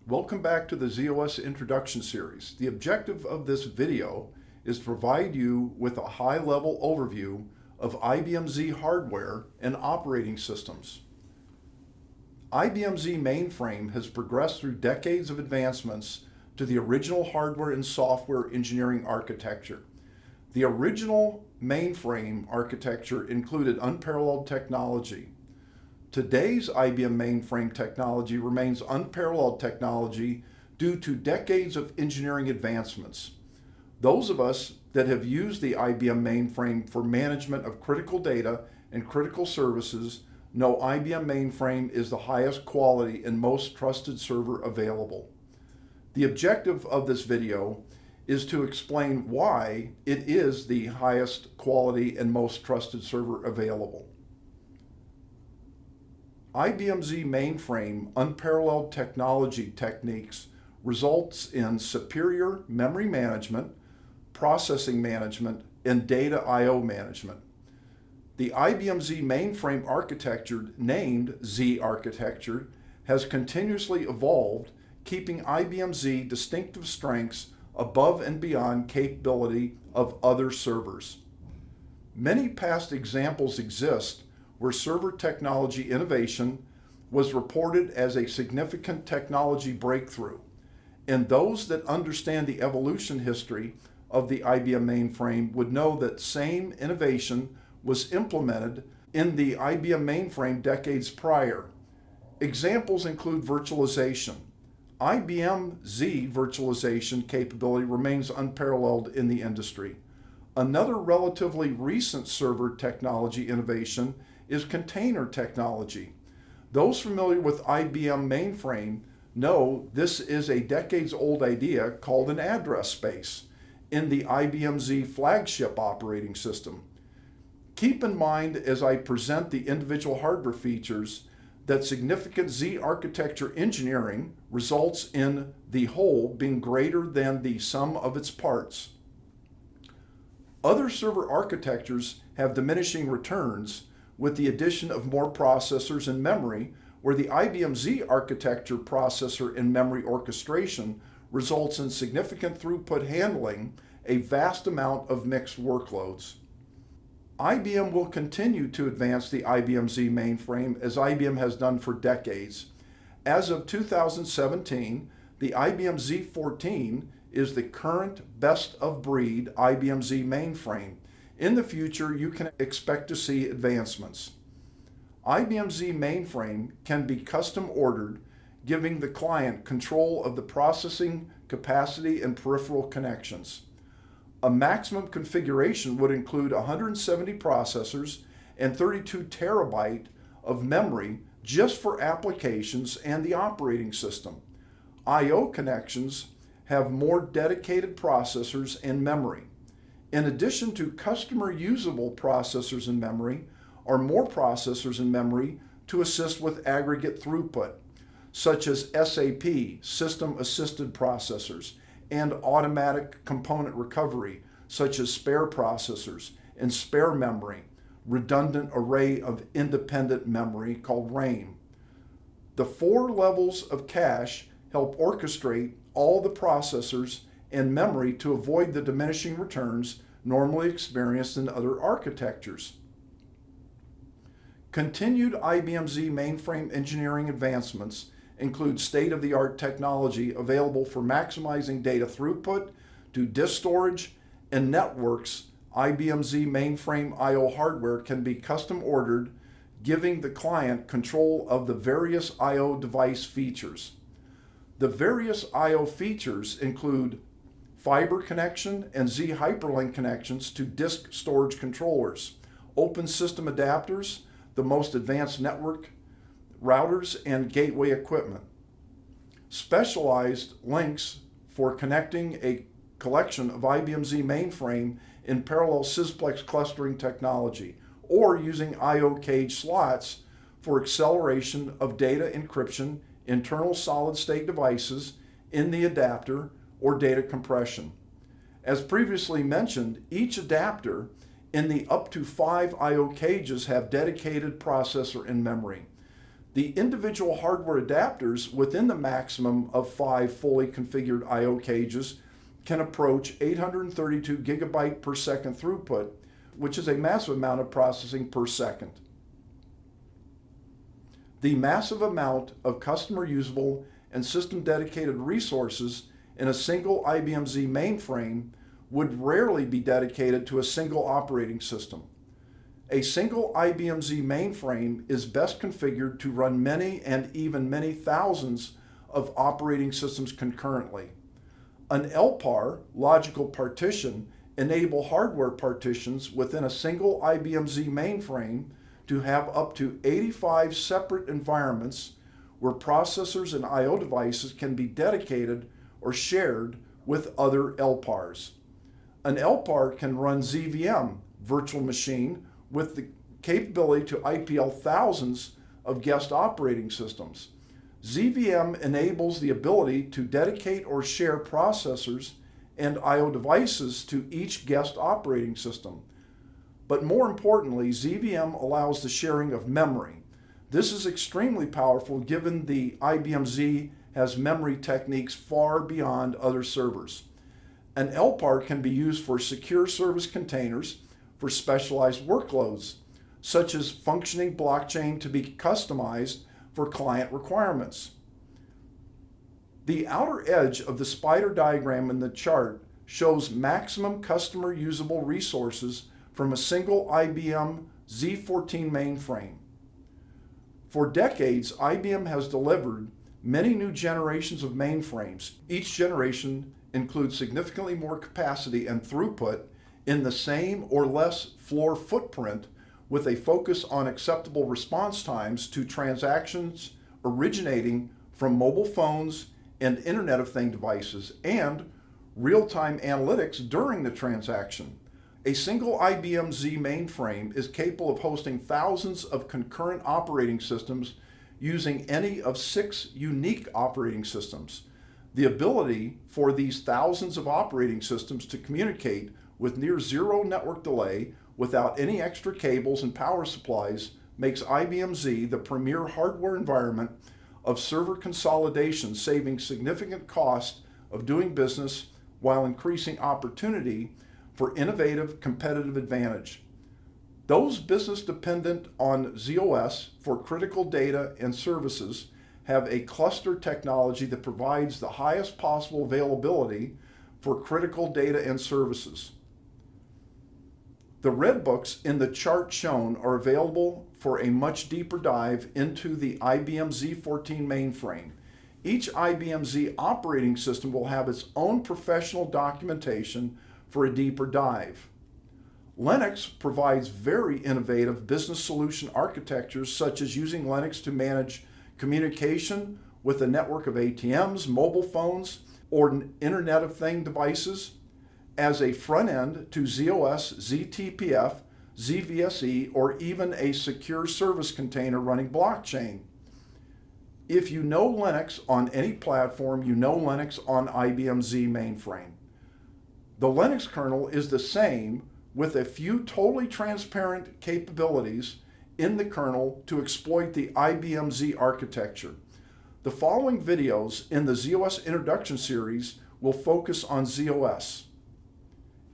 Welcome back to the ZOS Introduction Series. The objective of this video is to provide you with a high-level overview of IBM Z hardware and operating systems. IBM Z mainframe has progressed through decades of advancements to the original hardware and software engineering architecture. The original mainframe architecture included unparalleled technology. Today's IBM mainframe technology remains unparalleled technology due to decades of engineering advancements. Those of us that have used the IBM mainframe for management of critical data and critical services know IBM mainframe is the highest quality and most trusted server available. The objective of this video is to explain why it is the highest quality and most trusted server available. IBM Z mainframe unparalleled technology techniques results in superior memory management, processing management, and data I/O management. The IBM Z mainframe architecture, named Z architecture, has continuously evolved, keeping IBM Z distinctive strengths above and beyond capability of other servers. Many past examples exist where server technology innovation was reported as a significant technology breakthrough, and those that understand the evolution history of the IBM mainframe would know that same innovation was implemented in the IBM mainframe decades prior. Examples include virtualization. IBM Z virtualization capability remains unparalleled in the industry. Another relatively recent server technology innovation is container technology. Those familiar with IBM mainframe know this is a decades-old idea called an address space in the IBM Z flagship operating system. Keep in mind as I present the individual hardware features that significant Z architecture engineering results in the whole being greater than the sum of its parts. Other server architectures have diminishing returns with the addition of more processors and memory, where the IBM Z architecture processor and memory orchestration results in significant throughput handling a vast amount of mixed workloads. IBM will continue to advance the IBM Z mainframe as IBM has done for decades. As of 2017, the IBM Z14 is the current best-of-breed IBM Z mainframe. In the future, you can expect to see advancements. IBM Z mainframe can be custom ordered, giving the client control of the processing capacity and peripheral connections. A maximum configuration would include 170 processors and 32 terabyte of memory just for applications and the operating system. I/O connections have more dedicated processors and memory. In addition to customer usable processors and memory, are more processors and memory to assist with aggregate throughput, such as SAP, System Assisted Processors, and automatic component recovery, such as spare processors and spare memory, redundant array of independent memory called RAM. The 4 levels of cache help orchestrate all the processors and memory to avoid the diminishing returns normally experienced in other architectures. Continued IBM Z mainframe engineering advancements include state-of-the-art technology available for maximizing data throughput to disk storage and networks. IBM Z mainframe I/O hardware can be custom ordered, giving the client control of the various I/O device features. The various I/O features include fiber connection and Z hyperlink connections to disk storage controllers, open system adapters, the most advanced network routers and gateway equipment, specialized links for connecting a collection of IBM Z mainframe in parallel sysplex clustering technology, or using I/O cage slots for acceleration of data encryption, internal solid-state devices in the adapter, or data compression. As previously mentioned, each adapter in the up to 5 I/O cages have dedicated processor and memory. The individual hardware adapters within the maximum of 5 fully configured I/O cages can approach 832 gigabyte per second throughput, which is a massive amount of processing per second. The massive amount of customer usable and system dedicated resources in a single IBM Z mainframe would rarely be dedicated to a single operating system. A single IBM Z mainframe is best configured to run many and even many thousands of operating systems concurrently. An LPAR, logical partition, enable hardware partitions within a single IBM Z mainframe to have up to 85 separate environments where processors and I/O devices can be dedicated or shared with other LPARs. An LPAR can run ZVM, virtual machine, with the capability to IPL thousands of guest operating systems. ZVM enables the ability to dedicate or share processors and I/O devices to each guest operating system. But more importantly, ZVM allows the sharing of memory. This is extremely powerful given the IBM Z has memory techniques far beyond other servers. An LPAR can be used for secure service containers for specialized workloads, such as functioning blockchain to be customized for client requirements. The outer edge of the spider diagram in the chart shows maximum customer usable resources from a single IBM Z14 mainframe. For decades, IBM has delivered many new generations of mainframes. Each generation includes significantly more capacity and throughput in the same or less floor footprint, with a focus on acceptable response times to transactions originating from mobile phones and Internet of Things devices, and real-time analytics during the transaction. A single IBM Z mainframe is capable of hosting thousands of concurrent operating systems using any of 6 unique operating systems. The ability for these thousands of operating systems to communicate with near zero network delay without any extra cables and power supplies makes IBM Z the premier hardware environment of server consolidation, saving significant cost of doing business while increasing opportunity for innovative competitive advantage. Those business dependent on ZOS for critical data and services have a cluster technology that provides the highest possible availability for critical data and services. The red books in the chart shown are available for a much deeper dive into the IBM Z14 mainframe. Each IBM Z operating system will have its own professional documentation for a deeper dive. Linux provides very innovative business solution architectures, such as using Linux to manage communication with a network of ATMs, mobile phones, or Internet of Things devices as a front end to ZOS, ZTPF, ZVSE, or even a secure service container running blockchain. If you know Linux on any platform, you know Linux on IBM Z mainframe. The Linux kernel is the same, with a few totally transparent capabilities in the kernel to exploit the IBM Z architecture. The following videos in the ZOS introduction series will focus on ZOS.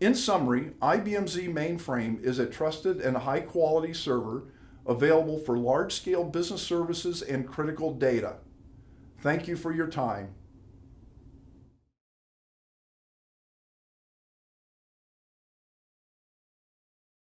In summary, IBM Z mainframe is a trusted and high-quality server available for large-scale business services and critical data. Thank you for your time.